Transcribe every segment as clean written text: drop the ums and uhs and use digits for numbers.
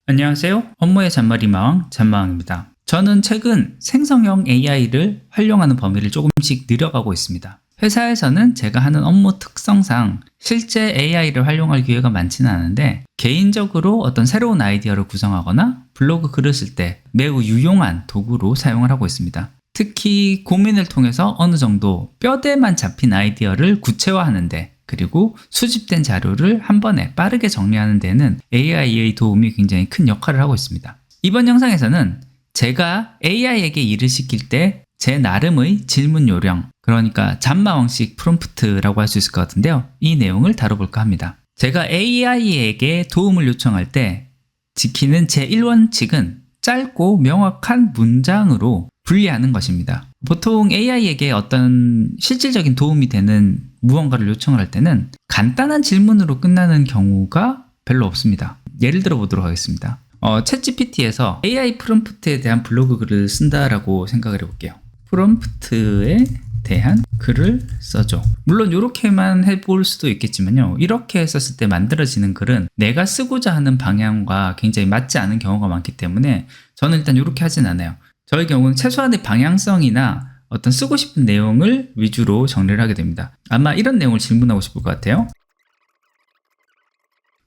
안녕하세요. 업무의 잔머리 마왕 잔마왕입니다. 저는 최근 생성형 AI를 활용하는 범위를 조금씩 늘려가고 있습니다. 회사에서는 제가 하는 업무 특성상 실제 AI를 활용할 기회가 많지는 않은데 개인적으로 어떤 새로운 아이디어를 구성하거나 블로그 글을 쓸 때 매우 유용한 도구로 사용을 하고 있습니다. 특히 고민을 통해서 어느 정도 뼈대만 잡힌 아이디어를 구체화하는데 그리고 수집된 자료를 한 번에 빠르게 정리하는 데는 AI의 도움이 굉장히 큰 역할을 하고 있습니다. 이번 영상에서는 제가 AI에게 일을 시킬 때 제 나름의 질문 요령, 그러니까 잔마왕식 프롬프트라고 할 수 있을 것 같은데요. 이 내용을 다뤄볼까 합니다. 제가 AI에게 도움을 요청할 때 지키는 제1원칙은 짧고 명확한 문장으로 분리하는 것입니다. 보통 AI에게 어떤 실질적인 도움이 되는 무언가를 요청을 할 때는 간단한 질문으로 끝나는 경우가 별로 없습니다. 예를 들어 보도록 하겠습니다. 챗GPT에서 AI 프롬프트에 대한 블로그 글을 쓴다라고 생각을 해볼게요. 프롬프트에 대한 글을 써줘. 물론 이렇게만 해볼 수도 있겠지만요. 이렇게 썼을 때 만들어지는 글은 내가 쓰고자 하는 방향과 굉장히 맞지 않은 경우가 많기 때문에 저는 일단 이렇게 하진 않아요. 저의 경우는 최소한의 방향성이나 어떤 쓰고 싶은 내용을 위주로 정리를 하게 됩니다. 아마 이런 내용을 질문하고 싶을 것 같아요.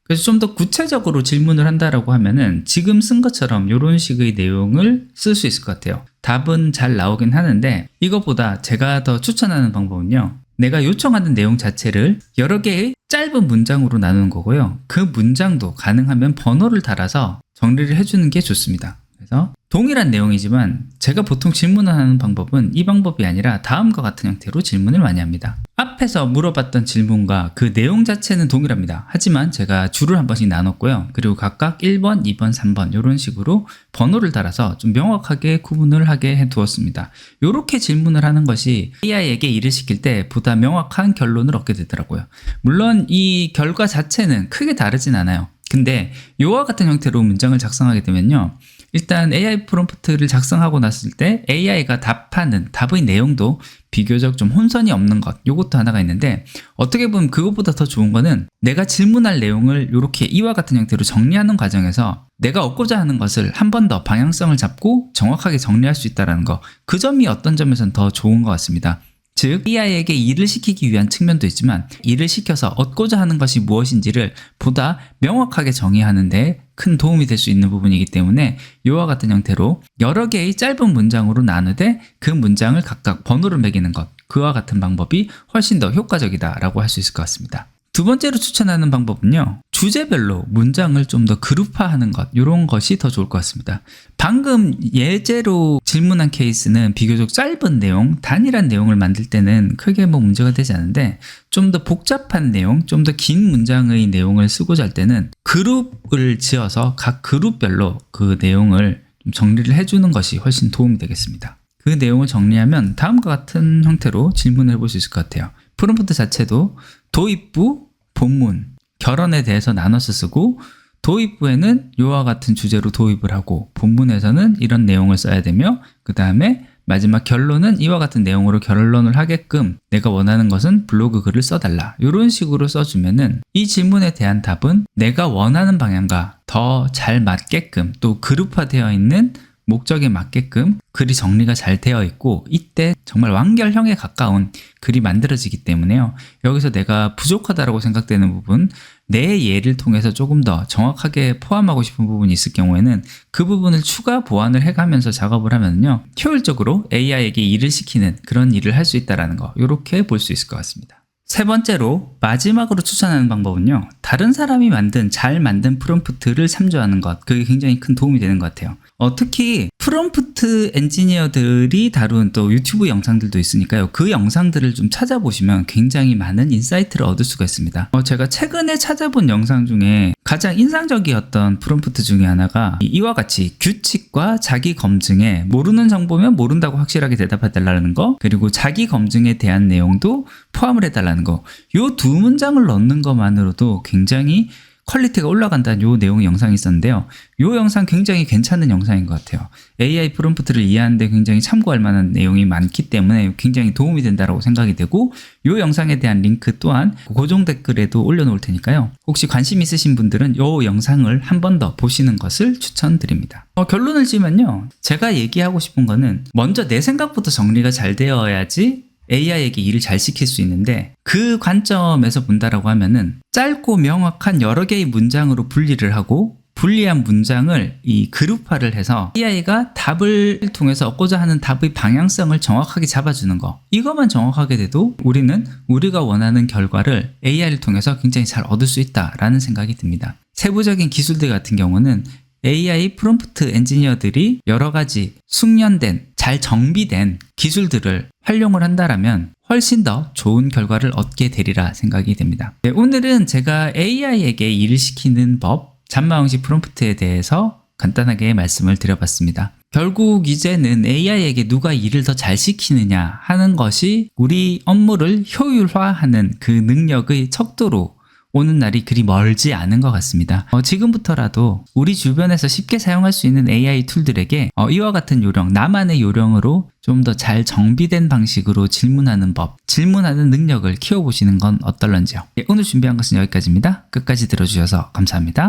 그래서 좀 더 구체적으로 질문을 한다라고 하면은 지금 쓴 것처럼 이런 식의 내용을 쓸 수 있을 것 같아요. 답은 잘 나오긴 하는데 이것보다 제가 더 추천하는 방법은요. 내가 요청하는 내용 자체를 여러 개의 짧은 문장으로 나누는 거고요. 그 문장도 가능하면 번호를 달아서 정리를 해주는 게 좋습니다. 그래서 동일한 내용이지만 제가 보통 질문을 하는 방법은 이 방법이 아니라 다음과 같은 형태로 질문을 많이 합니다. 앞에서 물어봤던 질문과 그 내용 자체는 동일합니다. 하지만 제가 줄을 한 번씩 나눴고요. 그리고 각각 1번, 2번, 3번 이런 식으로 번호를 달아서 좀 명확하게 구분을 하게 해두었습니다. 이렇게 질문을 하는 것이 AI에게 일을 시킬 때 보다 명확한 결론을 얻게 되더라고요. 물론 이 결과 자체는 크게 다르진 않아요. 근데 이와 같은 형태로 문장을 작성하게 되면요. 일단 AI 프롬프트를 작성하고 났을 때 AI가 답하는 답의 내용도 비교적 좀 혼선이 없는 것, 요것도 하나가 있는데 어떻게 보면 그것보다 더 좋은 거는 내가 질문할 내용을 이렇게 이와 같은 형태로 정리하는 과정에서 내가 얻고자 하는 것을 한 번 더 방향성을 잡고 정확하게 정리할 수 있다는 거, 그 점이 어떤 점에서는 더 좋은 것 같습니다. 즉 AI에게 일을 시키기 위한 측면도 있지만 일을 시켜서 얻고자 하는 것이 무엇인지를 보다 명확하게 정의하는 데 큰 도움이 될 수 있는 부분이기 때문에 이와 같은 형태로 여러 개의 짧은 문장으로 나누되 그 문장을 각각 번호를 매기는 것, 그와 같은 방법이 훨씬 더 효과적이다라고 할 수 있을 것 같습니다. 두 번째로 추천하는 방법은요. 주제별로 문장을 좀 더 그룹화하는 것, 이런 것이 더 좋을 것 같습니다. 방금 예제로 질문한 케이스는 비교적 짧은 내용, 단일한 내용을 만들 때는 크게 문제가 되지 않은데 좀 더 복잡한 내용, 좀 더 긴 문장의 내용을 쓰고자 할 때는 그룹을 지어서 각 그룹별로 그 내용을 좀 정리를 해주는 것이 훨씬 도움이 되겠습니다. 그 내용을 정리하면 다음과 같은 형태로 질문을 해볼 수 있을 것 같아요. 프롬프트 자체도 도입부, 본문, 결론에 대해서 나눠서 쓰고 도입부에는 이와 같은 주제로 도입을 하고 본문에서는 이런 내용을 써야 되며 그 다음에 마지막 결론은 이와 같은 내용으로 결론을 하게끔 내가 원하는 것은 블로그 글을 써달라. 이런 식으로 써주면은 이 질문에 대한 답은 내가 원하는 방향과 더 잘 맞게끔 또 그룹화되어 있는 목적에 맞게끔 글이 정리가 잘 되어 있고 이때 정말 완결형에 가까운 글이 만들어지기 때문에요. 여기서 내가 부족하다고 생각되는 부분, 내 예를 통해서 조금 더 정확하게 포함하고 싶은 부분이 있을 경우에는 그 부분을 추가 보완을 해가면서 작업을 하면요. 효율적으로 AI에게 일을 시키는 그런 일을 할 수 있다는 거, 이렇게 볼 수 있을 것 같습니다. 세 번째로 마지막으로 추천하는 방법은요. 다른 사람이 잘 만든 프롬프트를 참조하는 것, 그게 굉장히 큰 도움이 되는 것 같아요. 특히 프롬프트 엔지니어들이 다룬 또 유튜브 영상들도 있으니까요. 그 영상들을 좀 찾아보시면 굉장히 많은 인사이트를 얻을 수가 있습니다. 제가 최근에 찾아본 영상 중에 가장 인상적이었던 프롬프트 중에 하나가 이와 같이 규칙과 자기 검증에 모르는 정보면 모른다고 확실하게 대답해달라는 거, 그리고 자기 검증에 대한 내용도 포함을 해달라는 거, 이 두 문장을 넣는 것만으로도 굉장히 퀄리티가 올라간다는 요 내용의 영상이 있었는데요. 요 영상 굉장히 괜찮은 영상인 것 같아요. AI 프롬프트를 이해하는데 굉장히 참고할 만한 내용이 많기 때문에 굉장히 도움이 된다고 생각이 되고, 요 영상에 대한 링크 또한 고정 댓글에도 올려놓을 테니까요. 혹시 관심 있으신 분들은 요 영상을 한 번 더 보시는 것을 추천드립니다. 결론을 지면요, 제가 얘기하고 싶은 거는 먼저 내 생각부터 정리가 잘 되어야지 AI에게 일을 잘 시킬 수 있는데, 그 관점에서 본다라고 하면은 짧고 명확한 여러 개의 문장으로 분리를 하고, 분리한 문장을 이 그룹화를 해서 AI가 답을 통해서 얻고자 하는 답의 방향성을 정확하게 잡아주는 거, 이것만 정확하게 돼도 우리는 우리가 원하는 결과를 AI를 통해서 굉장히 잘 얻을 수 있다라는 생각이 듭니다. 세부적인 기술들 같은 경우는 AI 프롬프트 엔지니어들이 여러 가지 숙련된, 잘 정비된 기술들을 활용을 한다라면 훨씬 더 좋은 결과를 얻게 되리라 생각이 됩니다. 네, 오늘은 제가 AI에게 일을 시키는 법, 잠마형식 프롬프트에 대해서 간단하게 말씀을 드려봤습니다. 결국 이제는 AI에게 누가 일을 더 잘 시키느냐 하는 것이 우리 업무를 효율화하는 그 능력의 척도로 오는 날이 그리 멀지 않은 것 같습니다. 지금부터라도 우리 주변에서 쉽게 사용할 수 있는 AI 툴들에게 이와 같은 요령, 나만의 요령으로 좀 더 잘 정비된 방식으로 질문하는 법, 질문하는 능력을 키워보시는 건 어떨런지요. 오늘 준비한 것은 여기까지입니다. 끝까지 들어주셔서 감사합니다.